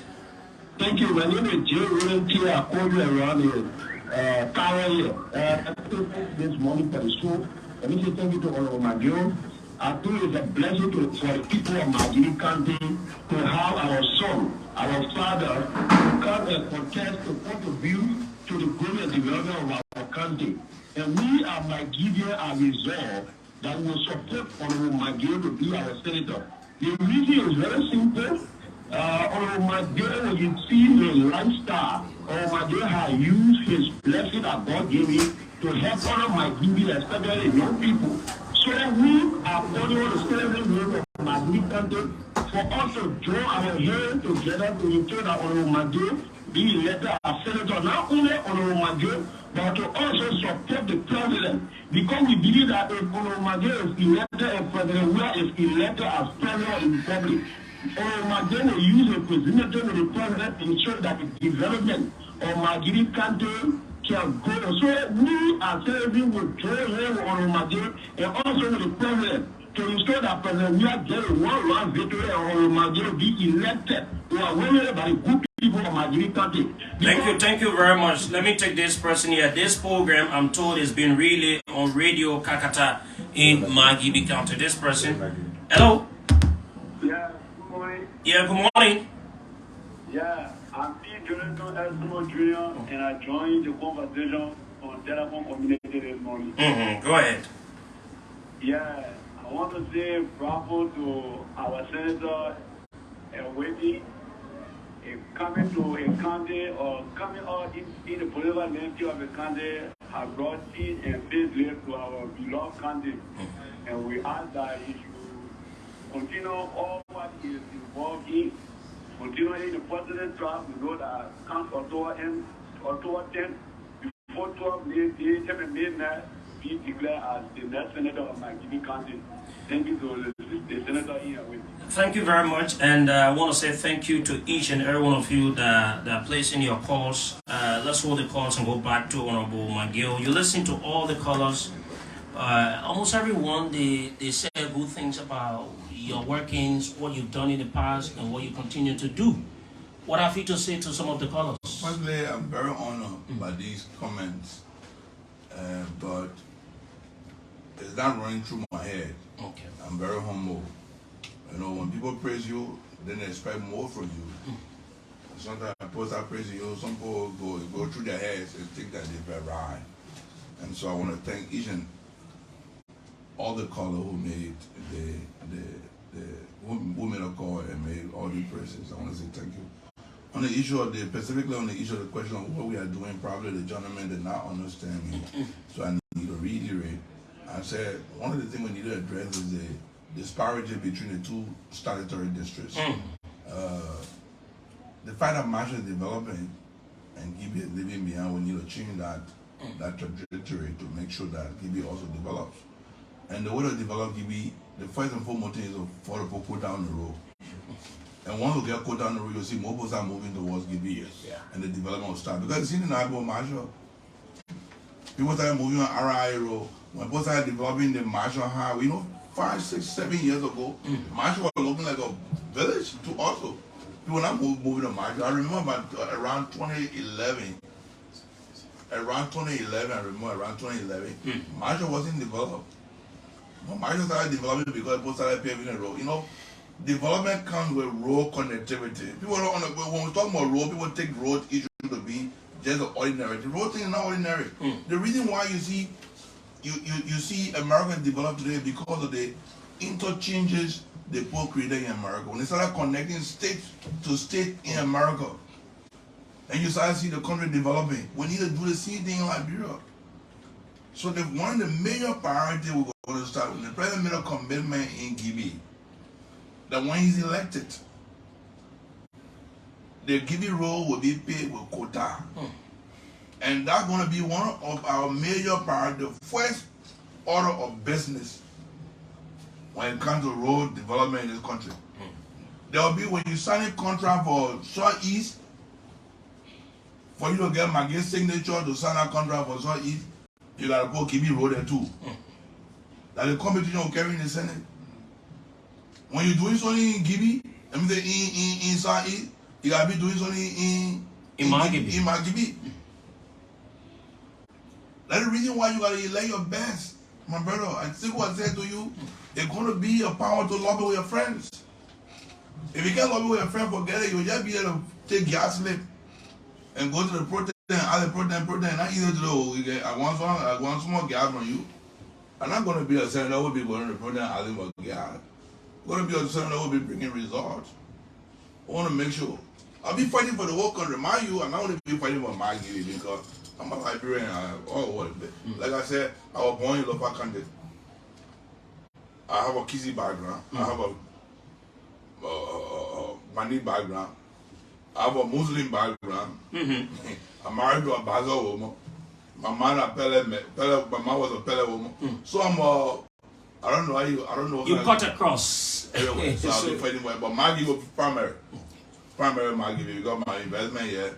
Thank you. My name is Jay William T. I called you around here. Tower here. This morning for the school. Let me say thank you to Honorable McGill. I think it's a blessing for the people of Margibi County to have our son, our father, to come and contest to contribute to the growth and development of our country. And we at Margibi are resolved that we will support Honorable McGill to be our senator. The reason is very simple. Honorable McGill, when you see his lifestyle, Honorable McGill has used his blessing that God gave him to help Honorable Margibi, especially young people. So we are calling on the celebrate of Margibi County for us to join our hands together to ensure that Honorable McGill be elected as senator, not only Honorable McGill, but to also support the president. Because we believe that if Honorable McGill is elected as president, we are elected as president in public. Honorable McGill will use a representative of the president to ensure that the development of Margibi County can go. So we are saying will join here with Honorable McGill and also with the president to ensure that President we are getting one victory and Honorable McGill be elected. We are winning by the good people of Margibi County. Thank you very much. Let me take this person here. This program, I'm told, is being relayed on Radio Kakata in Margibi County. This person. Hello? Yeah, good morning. Yeah, good morning. Yeah, I'm P. Jonathan Esmo Jr., and I joined the conversation on telephone community this morning. Go ahead. Yeah, I want to say bravo to our Senator Webby coming to a county or coming out in the political landscape of the county have brought peace and faith to our beloved county. And we ask that he should continue all what he is involved in, continuing the positive track. We know that comes October 10th, before 12 midnight, be declared as the next senator of Margibi County. Thank you to the senator here with me. Thank you very much, and I want to say thank you to each and every one of you that placed in your calls. Let's hold the calls and go back to Honorable McGill. You listen to all the callers. Almost everyone, they say good things about your workings, what you've done in the past, and what you continue to do. What have you to say to some of the callers? Firstly, I'm very honored by these comments, but it's not running through my head. Okay. I'm very humble. You know, when people praise you, then they expect more from you. Sometimes people start praising you, some people go through their heads and think that they've arrived. And so I want to thank each and all the callers who made who made a call and made all the praises. I want to say thank you. On the issue of specifically on the issue of the question of what we are doing, probably the gentleman did not understand me. So I need to reiterate. I said one of the things we need to address is the disparity between the two statutory districts. The fact that Magi is developing and Gibi is leaving behind, we need to change that trajectory to make sure that Gibi also develops. And the way to develop Gibi, the first and foremost thing is for the people down the road. And once we get caught down the road, you'll see more people are moving towards Gibi, and the development will start. Because it's in the Naibo Marshall, people start moving on RI road. When people started developing the Marshall Highway, 5, 6, 7 years ago, Marshall was looking like a village to also. People not moving to Marshall. I remember around 2011. Around 2011, Marshall wasn't developed. Marshall started developing because people started paving the road. Development comes with road connectivity. People don't when we talk about road, people take road issue to be just ordinary. The road thing is not ordinary. The reason why you see America develop today because of the interchanges they put created in America. When they started connecting state to state in America, and you start to see the country developing, we need to do the same thing in Liberia. So one of the major priorities we're going to start with, the president made a commitment in Gibi that when he's elected, the Gibi road will be paid with quota. And that's going to be one of our major priorities, the first order of business when it comes to road development in this country. There will be, when you sign a contract for Southeast, for you to get Magi's signature to sign a contract for Southeast, you got to put Gibi road there too. That the competition will carry in the Senate. When you're doing something in Gibi, in Southeast, you got to be doing something in Margibi. That's the reason why you got to elect your best. My brother, I think what I said to you, it's going to be a power to lobby with your friends. If you can't lobby with your friends, forget it. You'll just be able to take gas slip and go to the protest and other protest. Not easy to do. I want some more gas from you. I'm not going to be a senator that will be going to the protest and asking for gas. I'm going to be a senator that will be bringing results. I want to make sure. I'll be fighting for the whole country. Mind you, I'm not going to be fighting for Magi because I'm a Liberian. Like I said, I was born in Lopa County. I have a Kizzy background. I have a Bani background. I have a Muslim background. I'm married to a Baza woman. My mother my mom was a Pele woman. So I don't know. You cut across. Anyway, so I'll be fighting for it. But Magi was primary Magi because my investment here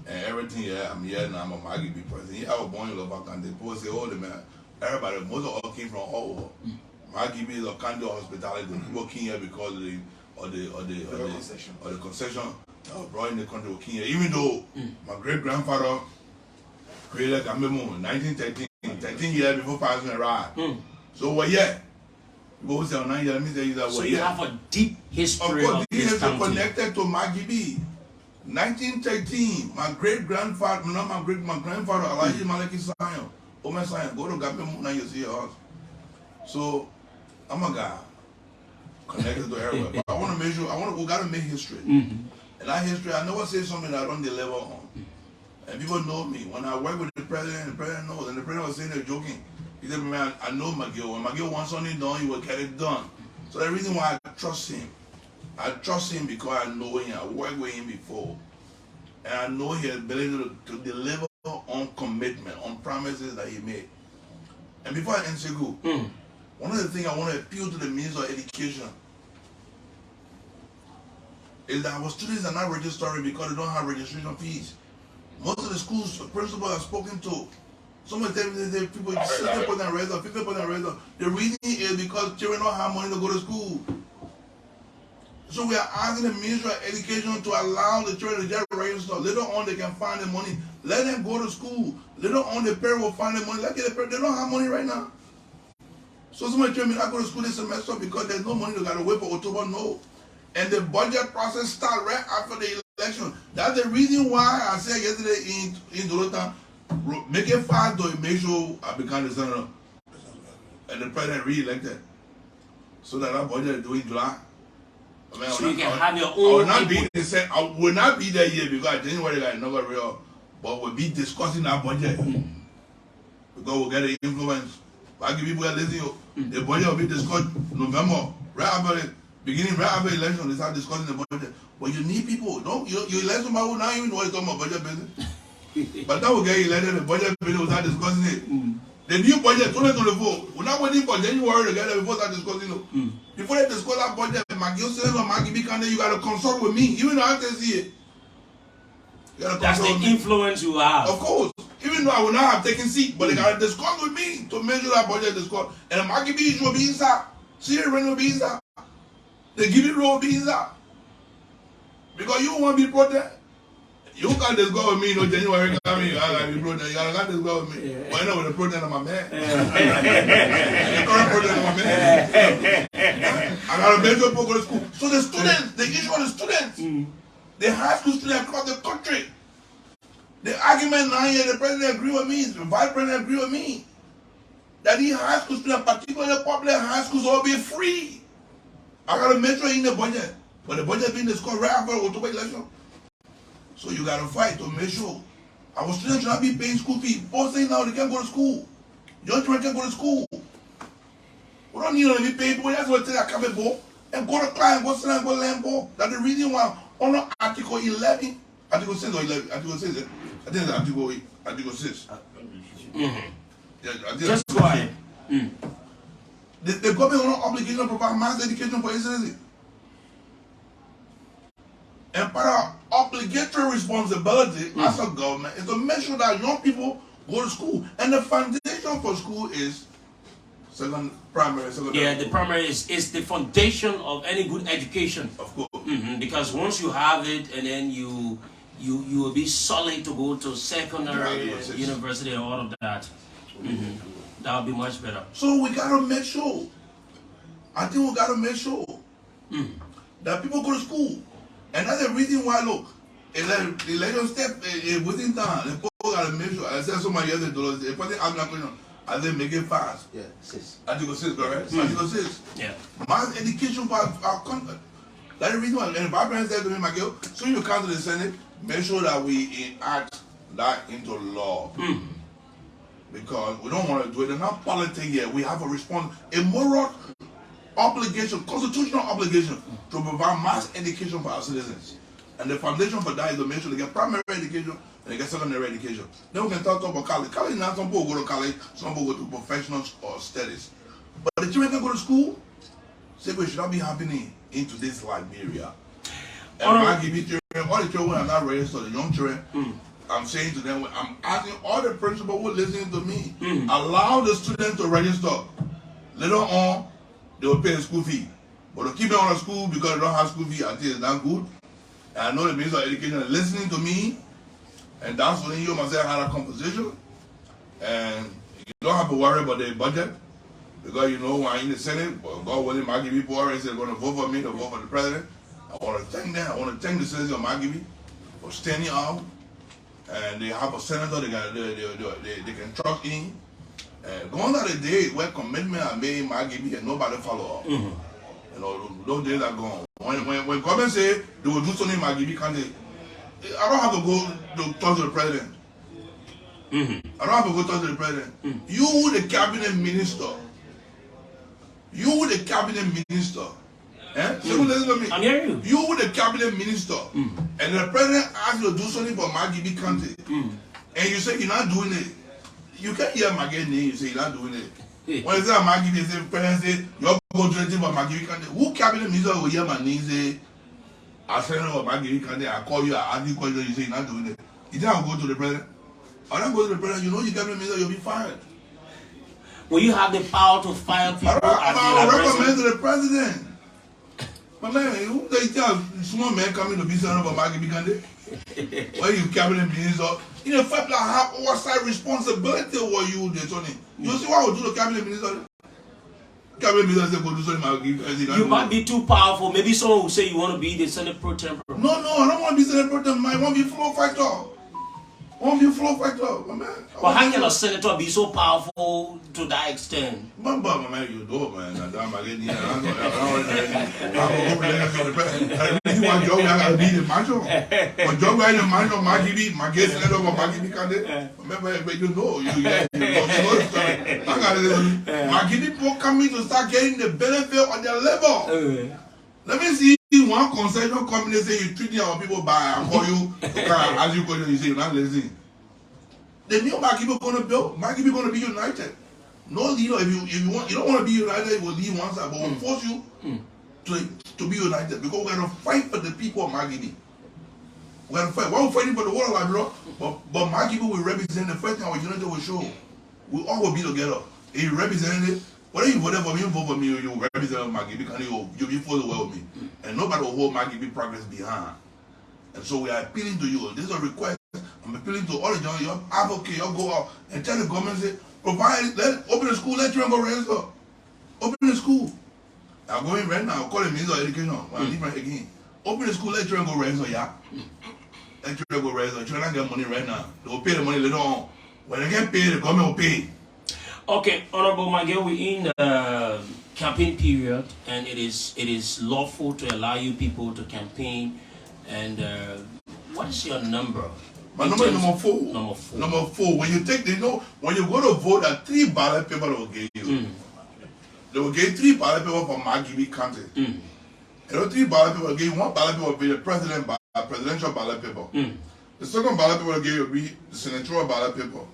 and everything here. I'm here now. I'm a Magi person. I was born in Lopa County. People say, "Oh, man, everybody, most of all came from all over." Magi is a kind of hospitality. People came here because of the concession brought in the country. Came here, even though my great grandfather created Gambemo in 1913, 13 years before passing around. So what year? People say 9 years. Let me tell you that. So you have a deep history of course, of this history county connected to Margibi. 1913, my great-grandfather, not my grandfather, Elijah Malaki Sion, Omer Sion, go to Gapim, now you see your house. So, I'm a guy connected to everywhere. But I want to make sure, we got to make history. And that history, I never say something that I don't deliver on. And people know me. When I work with the president knows. And the president was saying they're joking. He said, man, I know McGill. When McGill wants something done, he will get it done. So the reason why I trust him. I trust him because I know him. I worked with him before. And I know his ability to deliver on commitment, on promises that he made. And before I end, Segu, one of the things I want to appeal to the Minister of Education is that our students are not registering because they don't have registration fees. Most of the schools, the principals I've spoken to, some of them, people 60% raise up, 50% raise up. The reason is because children don't have money to go to school. So we are asking the Ministry of Education to allow the children to get registered. Later on, they can find the money. Let them go to school. Later on, the parent will find the money. Let the parent, they don't have money right now. So some of the children may not go to school this semester because there's no money. They got to wait for October, no. And the budget process starts right after the election. That's the reason why I said yesterday in Dolotan, make it fast to make sure I become the senator and the president re-elected. So that budget is due in July. I mean, so you can have your own. I will not be there yet because January got another real, but we'll be discussing our budget because we'll get the influence. I give people a listen, the budget will be discussed November, right after the beginning, right after the election. They start discussing the budget. But you need people. Don't you elect somebody who not even know what you're talking about budget business. But now we get elected, the budget business, we'll start discussing it. The new budget, 2024. We're not waiting for January to get it before start discussing it. Before they discuss that budget, Magi or Margibi County, you got to consult with me. Even though I can see it. That's the influence you have. Of course. Even though I will not have taken seat, but they got to discuss with me to make sure that budget is discussed. And the Margibi issue will be inside. Sierra will be inside. The Gibby Road will be inside. Because you want to be protected. You can't discuss with me, no January coming. I got to be protected. You can't discuss with me. Why not with the protect of my man? The current protect of my man. I got to make sure people go to school. So the students, the issue of the students, the high school students across the country, the argument now here, the president agree with me, the vice president agree with me, that these high school students, particularly public high schools, will be free. I got to make sure in the budget. But the budget being discussed right after the October election. So you got to fight to make sure our students should not be paying school fees. People saying now they can't go to school. Young children can't go to school. We don't need to be paying. People just want to take a cafe bowl and go to class and go sit down and go learn ball. That's the reason why under Article 11, Article 6 or 11, Article 6, I think it's Article 6. Yeah, just go ahead. The government has no obligation to provide mass education for its citizens. And part of obligatory responsibility as a government is to make sure that young people go to school. And the foundation for school is primary, secondary. Yeah, the primary is the foundation of any good education. Of course. Because once you have it, and then you will be solid to go to secondary, university, and all of that. That would be much better. So we gotta make sure. I think we gotta make sure that people go to school. And that's the reason why, look, the election step within time, the people gotta make sure. I said somebody yesterday, the person asked me a question, I said make it fast. Yeah, 6. Article 6, correct? Article 6. Yeah. Mass education for our country. That's the reason why, and if our parents said to me, McGill, soon you come to the Senate, make sure that we enact that into law. Because we don't want to do it. It's not politics yet. We have a moral obligation, constitutional obligation to provide mass education for our citizens. And the foundation for that is to make sure they get primary education and they get secondary education. Then we can talk about college. College now, some people go to college, some people go to professional studies. But the children can go to school. Say it should not be happening in today's Liberia. And all the children who are not registered, the young children, I'm saying to them, I'm asking all the principals who are listening to me, allow the students to register. Later on, they will pay a school fee. But to keep them on a school because they don't have school fee, I think it's not good. And I know the Minister of Education is listening to me. And that's when you myself had a conversation. And you don't have to worry about the budget. Because you know when I'm in the Senate, God willing, Margibi poor is going to vote for me, to vote for the president. I want to thank them. I want to thank the citizens of Margibi for standing out, and they have a senator they can trust in. Gone are the days where commitment are made in Margibi and nobody follow up. You know, those days are gone. When government say they will do something in Margibi County, I don't have to go to talk to the president. I don't have to go talk to the president. You, the cabinet minister. You, the cabinet minister. So listen to me. I'm hearing you. You, the cabinet minister, and the president asks you to do something for Margibi County, and you say you're not doing it. You can't hear Margibi name. You say you're not doing it. When you say Margibi, they say president say you're going to do for Margibi County. Who cabinet minister will hear my name say I send for Margibi County? I call you. I ask you question. You say you're not doing it. You think I'll go to the president? I don't go to the president. You know you cabinet minister, you'll be fired. Will you have the power to fire people? I recommend to the president. My man, who they tell small man coming to be senator for Margibi County? Why you cabinet minister? In a fact, I have oversight responsibility over you, Tony. You see what I would do to cabinet minister? Cabinet minister say go do something. You might be too powerful. Maybe someone will say you want to be the Senate pro tempore. No, I don't want to be Senate pro tempore. I want to be floor fighter. My man. But how can a senator be so powerful to that extent? My man, you do, man. I don't want job. I gotta be the mansion. But job in the mansion, Margibi, senator of Margibi County. Remember, you know. Margibi people coming to start getting the benefit on their level. Let me see one concession company say you treat our people bad and call you as you call you say you're not listening. The new Margibi going to build, Margibi going to be united. No leader, if you don't want to be united, it will leave one side, but we'll force you to be united because we're going to fight for the people of Margibi. We're going to fight. We're fighting for the world, like, bro. But Margibi will represent the first thing our unity will show. We all will be together. If you represent it, whether you vote for me, you represent Margibi County, you'll be fully well with me. And nobody will hold Margibi progress behind. And so we are appealing to you. This is a request. I'm appealing to all of you. Your advocate, you go out and tell the government, say, open the school, let children go register. Open the school. I'm going right now, I'll call the Minister of Education. When I leave right again. Open the school, let children go register, yeah? Let children go register. Children get money right now. They will pay the money later on. When they get paid, the government will pay. Okay, Honorable Miguel, we're in the campaign period, and it is lawful to allow you people to campaign. And what is your number? My number is number 4. Number 4. When you take, when you go to vote, there are 3 ballot papers they will give you. They will give 3 ballot papers for Margibi County. And those 3 ballot papers will give you 1 ballot paper will be the presidential ballot paper. The second ballot paper will give you be the senatorial ballot paper.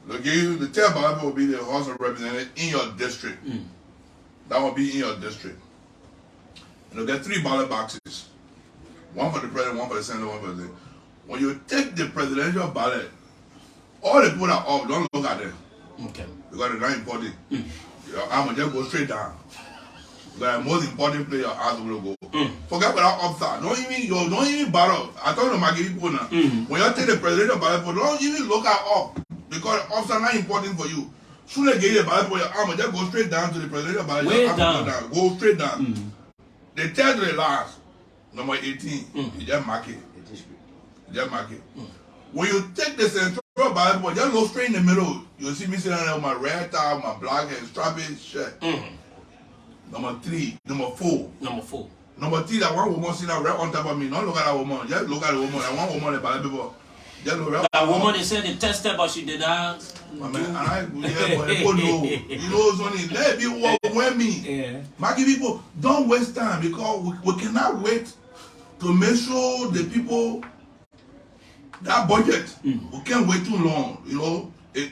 They'll give you the 3rd ballot paper will be the House of Representatives in your district. That will be in your district. And they'll get 3 ballot boxes. 1 for the president, 1 for the senator, 1 for the... When you take the presidential ballot, all the people are off, don't look at them. Okay. Because they're not important. Your arm will just go straight down. The most important place your arm will go. Forget about upside. Don't even battle. I told the Margibi people now. When you take the presidential ballot, don't even look at up. Because upside not important for you. Soon as you get the ballot for your arm, just go straight down to the presidential ballot. Way down. Go straight down. They tell to the last, number 18, you just mark it. Just mark it. When you take the senatorial ballot, just go straight in the middle. You'll see me sitting there with my red tie, my black and strappy shirt. Number 3, number 4. Number 3, that one woman sitting right on top of me. Don't look at that woman. Just look at the woman. That one woman, the ballot paper. Just look at that woman, they said they tested, but she did not. My man, but people know. You know what's funny? Let people overwhelm me. Margibi people, don't waste time because we cannot wait to make sure the people that budget. We can't wait too long. You know, you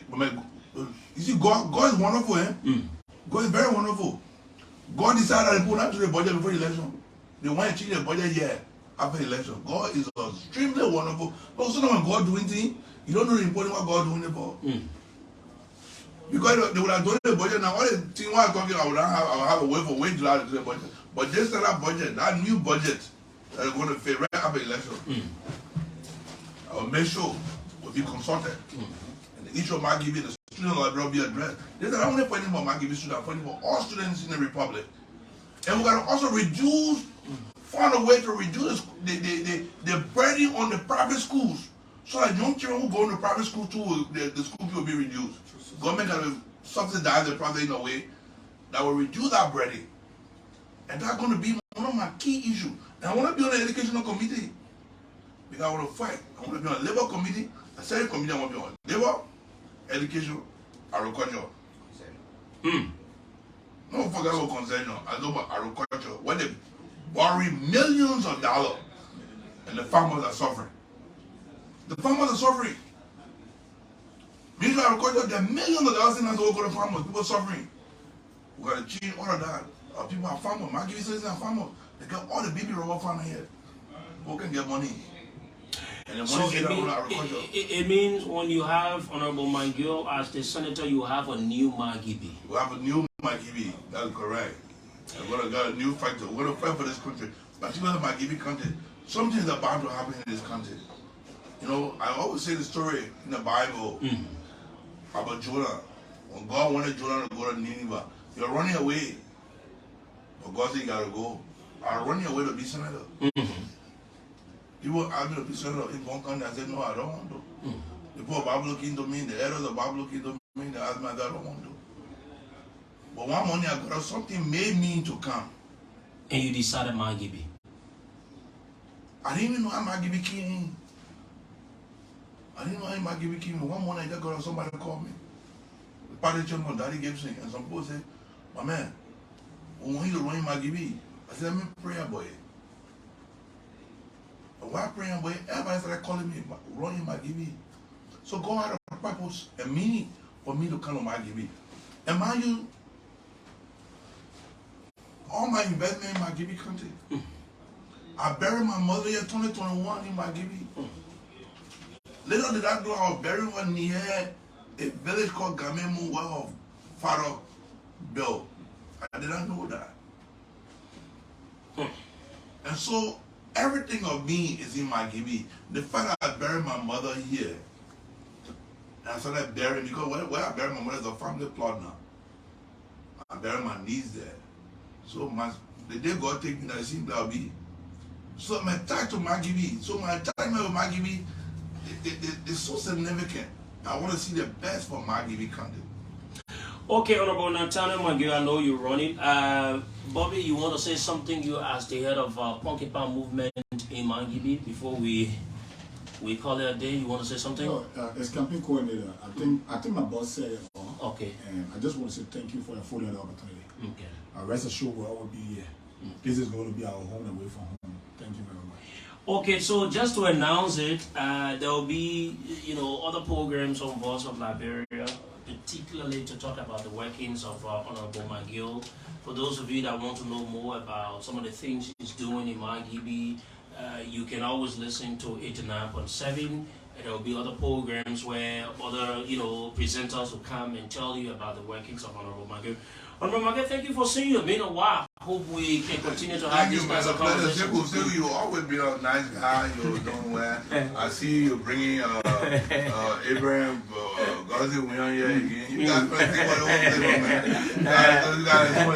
see, God is wonderful, eh? God is very wonderful. God decided that they put out to the budget before the election. They want to change the budget here after the election. God is extremely wonderful. But sometimes when God doing things, you don't know the importance of what God doing it for. Because they would have done the budget now. All the things I'm talking, I would have a way for wait July to do the budget. But just that budget, that new budget that is going to fail right after the election. I will make sure we'll be consulted. And the issue of Margibi, the student library will be addressed. This is not only fighting for Margibi students, I'm fighting for all students in the Republic. And we're going to also reduce found a way to reduce the burden on the private schools, so that young children who go into private school too, the school fee will be reduced. Government can subsidize the private in a way that will reduce that burden. And that's going to be one of my key issues. And I want to be on the educational committee. Because I want to fight. I want to be on the labor committee. A second committee I want to be on. Labor, education, agriculture. No forget about concern. I know about agriculture. When they borrow millions of dollars and the farmers are suffering. The farmers are suffering. Ministry of Agriculture, there are millions of dollars in the work of the farmers. People are suffering. We got to change all of that. People are farmers. Magi citizens are farmers. They got all the baby rubber farmers here. Who can get money? And the money it means when you have Honorable McGill as the senator, you have a new Margibi. We have a new Margibi. That's correct. We're going to get a new fighter. We're going to fight for this country. Particularly the Margibi country. Something is about to happen in this country. You know, I always say the story in the Bible about Jonah. When God wanted Jonah to go to Nineveh, you're running away. But God said you got to go. I'm running away to be senator. People asked me to be senator in one country. I said, no, I don't want to. The people of Bible looking to me, the elders of Bible looking to me, they asked me, I don't want to. But one morning I got something made me to come. And you decided Margibi. I didn't even know how Margibi came. I didn't know how Margibi came. One morning I just got somebody called me. The party chairman, Daddy Gibson, and some people said, my man, we want you to run Margibi. I said, let me pray about it. But while praying about it, everybody started calling me running Margibi. So God had a purpose, a meaning for me to come to Margibi. And mind you, all my investment in Margibi country. I buried my mother in 2021 in Margibi. Later did I do, I was buried one near a village called Gamemu where her father built. I didn't know that. And so everything of me is in Margibi. The fact that I buried my mother here, and I started burying, because where I buried my mother is a family plot now. I buried my niece there. So the day God take me, I seem that will be. So my tie to Margibi, so my attachment with Margibi, it's so significant. I want to see the best for Margibi County. Okay, Honorable Nathaniel McGill, I know you're running. Bobby, you want to say something? You as the head of Porcupine Movement in Margibi before we call it a day. You want to say something? No, as campaign coordinator, I think my boss said it all. Okay. And I just want to say thank you for affording the opportunity. Okay. Rest assured we'll all be here. This is going to be our home away from home. Thank you very much. Okay, so just to announce it, there will be, other programs on Voice of Liberia, particularly to talk about the workings of Honorable McGill. For those of you that want to know more about some of the things he's doing in Margibi, you can always listen to 89.7. There will be other programs where other, presenters will come and tell you about the workings of Honorable McGill. Honorable McGill, thank you for seeing you. It's been a while. Hope we can continue to have these kinds of conversations. You always been a nice guy. You don't wear. I see you bringing Abraham Gazi here again. You guys, man.